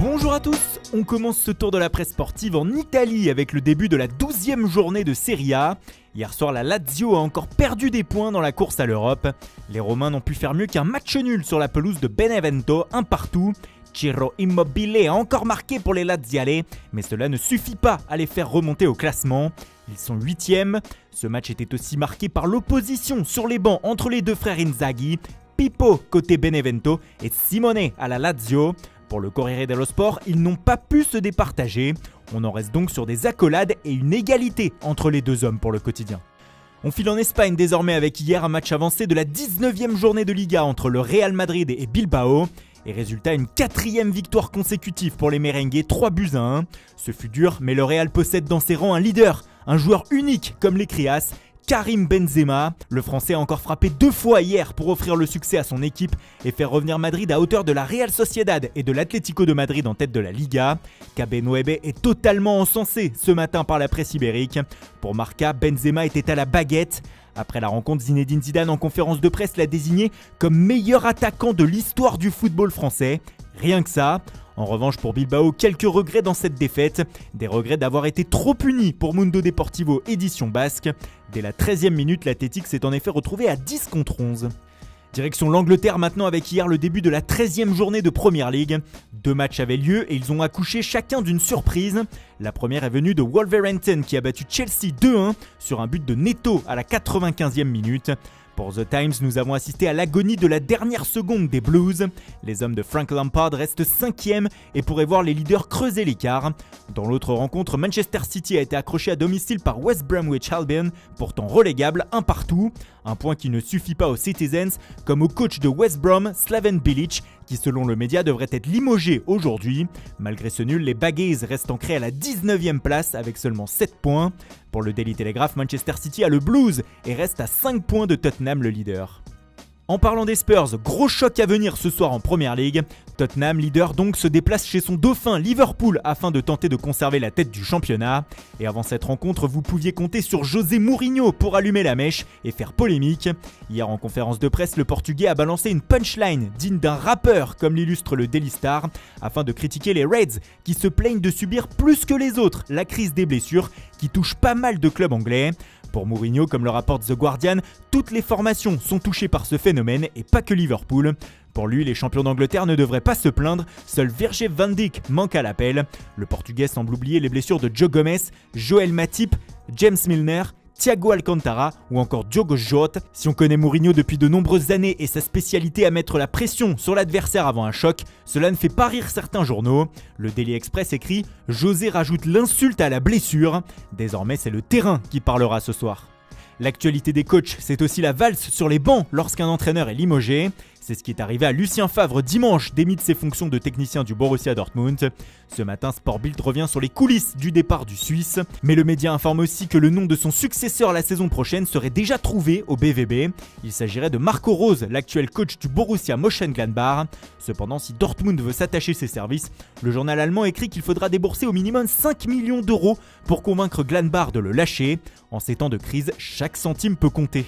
Bonjour à tous, on commence ce tour de la presse sportive en Italie avec le début de la 12e journée de Serie A. Hier soir, la Lazio a encore perdu des points dans la course à l'Europe. Les Romains n'ont pu faire mieux qu'un match nul sur la pelouse de Benevento, un partout. Ciro Immobile a encore marqué pour les Laziale, mais cela ne suffit pas à les faire remonter au classement. Ils sont 8e. Ce match était aussi marqué par l'opposition sur les bancs entre les deux frères Inzaghi, Pippo côté Benevento et Simone à la Lazio. Pour le Corriere dello Sport, ils n'ont pas pu se départager. On en reste donc sur des accolades et une égalité entre les deux hommes pour le quotidien. On file en Espagne désormais avec hier un match avancé de la 19e journée de Liga entre le Real Madrid et Bilbao. Et résultat, une 4e victoire consécutive pour les merengues, 3-1. Ce fut dur, mais le Real possède dans ses rangs un leader, un joueur unique comme les Crias, Karim Benzema. Le Français a encore frappé 2 fois hier pour offrir le succès à son équipe et faire revenir Madrid à hauteur de la Real Sociedad et de l'Atlético de Madrid en tête de la Liga. KB9 est totalement encensé ce matin par la presse ibérique. Pour Marca, Benzema était à la baguette. Après la rencontre, Zinedine Zidane en conférence de presse l'a désigné comme meilleur attaquant de l'histoire du football français. Rien que ça. En revanche, pour Bilbao, quelques regrets dans cette défaite. Des regrets d'avoir été trop puni pour Mundo Deportivo édition basque. Dès la 13e minute, l'Athletic s'est en effet retrouvé à 10 contre 11. Direction l'Angleterre maintenant avec hier le début de la 13e journée de Premier League. 2 matchs avaient lieu et ils ont accouché chacun d'une surprise. La première est venue de Wolverhampton qui a battu Chelsea 2-1 sur un but de Neto à la 95e minute. Pour The Times, nous avons assisté à l'agonie de la dernière seconde des Blues. Les hommes de Frank Lampard restent 5e et pourraient voir les leaders creuser l'écart. Dans l'autre rencontre, Manchester City a été accroché à domicile par West Bromwich Albion, pourtant relégable, un partout. Un point qui ne suffit pas aux Citizens, comme au coach de West Brom, Slaven Bilic, qui selon le média devrait être limogé aujourd'hui. Malgré ce nul, les Baggies restent ancrés à la 19e place avec seulement 7 points. Pour le Daily Telegraph, Manchester City a le blues et reste à 5 points de Tottenham le leader. En parlant des Spurs, gros choc à venir ce soir en Premier League. Tottenham, leader donc, se déplace chez son dauphin Liverpool afin de tenter de conserver la tête du championnat. Et avant cette rencontre, vous pouviez compter sur José Mourinho pour allumer la mèche et faire polémique. Hier en conférence de presse, le Portugais a balancé une punchline digne d'un rappeur, comme l'illustre le Daily Star, afin de critiquer les Reds qui se plaignent de subir plus que les autres la crise des blessures qui touche pas mal de clubs anglais. Pour Mourinho, comme le rapporte The Guardian, toutes les formations sont touchées par ce phénomène et pas que Liverpool. Pour lui, les champions d'Angleterre ne devraient pas se plaindre, seul Virgil van Dijk manque à l'appel. Le Portugais semble oublier les blessures de Joe Gomez, Joel Matip, James Milner, Thiago Alcantara ou encore Diogo Jota. Si on connaît Mourinho depuis de nombreuses années et sa spécialité à mettre la pression sur l'adversaire avant un choc, cela ne fait pas rire certains journaux. Le Daily Express écrit « José rajoute l'insulte à la blessure ». Désormais, c'est le terrain qui parlera ce soir. L'actualité des coachs, c'est aussi la valse sur les bancs lorsqu'un entraîneur est limogé. C'est ce qui est arrivé à Lucien Favre dimanche, démis de ses fonctions de technicien du Borussia Dortmund. Ce matin, Sport Bild revient sur les coulisses du départ du Suisse. Mais le média informe aussi que le nom de son successeur la saison prochaine serait déjà trouvé au BVB. Il s'agirait de Marco Rose, l'actuel coach du Borussia Mönchengladbach. Cependant, si Dortmund veut s'attacher ses services, le journal allemand écrit qu'il faudra débourser au minimum 5 millions d'euros pour convaincre Gladbach de le lâcher. En ces temps de crise, chaque centime peut compter.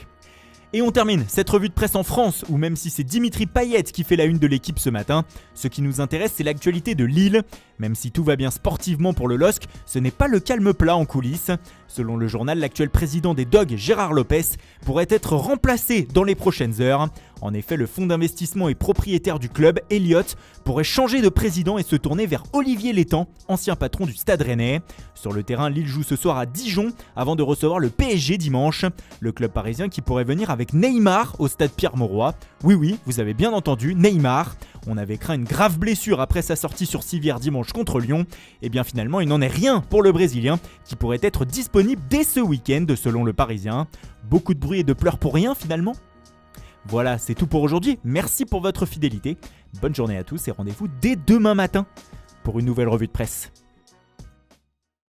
Et on termine cette revue de presse en France, où même si c'est Dimitri Payet qui fait la une de l'équipe ce matin, ce qui nous intéresse c'est l'actualité de Lille. Même si tout va bien sportivement pour le LOSC, ce n'est pas le calme plat en coulisses. Selon le journal, l'actuel président des Dogs, Gérard Lopez, pourrait être remplacé dans les prochaines heures. En effet, le fonds d'investissement et propriétaire du club, Elliott, pourrait changer de président et se tourner vers Olivier Létang, ancien patron du Stade Rennais. Sur le terrain, Lille joue ce soir à Dijon avant de recevoir le PSG dimanche. Le club parisien qui pourrait venir avec Neymar au stade Pierre-Mauroy. Oui, vous avez bien entendu, Neymar. On avait craint une grave blessure après sa sortie sur civière dimanche contre Lyon. Et bien finalement, il n'en est rien pour le Brésilien qui pourrait être disponible dès ce week-end selon le Parisien. Beaucoup de bruit et de pleurs pour rien finalement. Voilà, c'est tout pour aujourd'hui. Merci pour votre fidélité. Bonne journée à tous et rendez-vous dès demain matin pour une nouvelle revue de presse.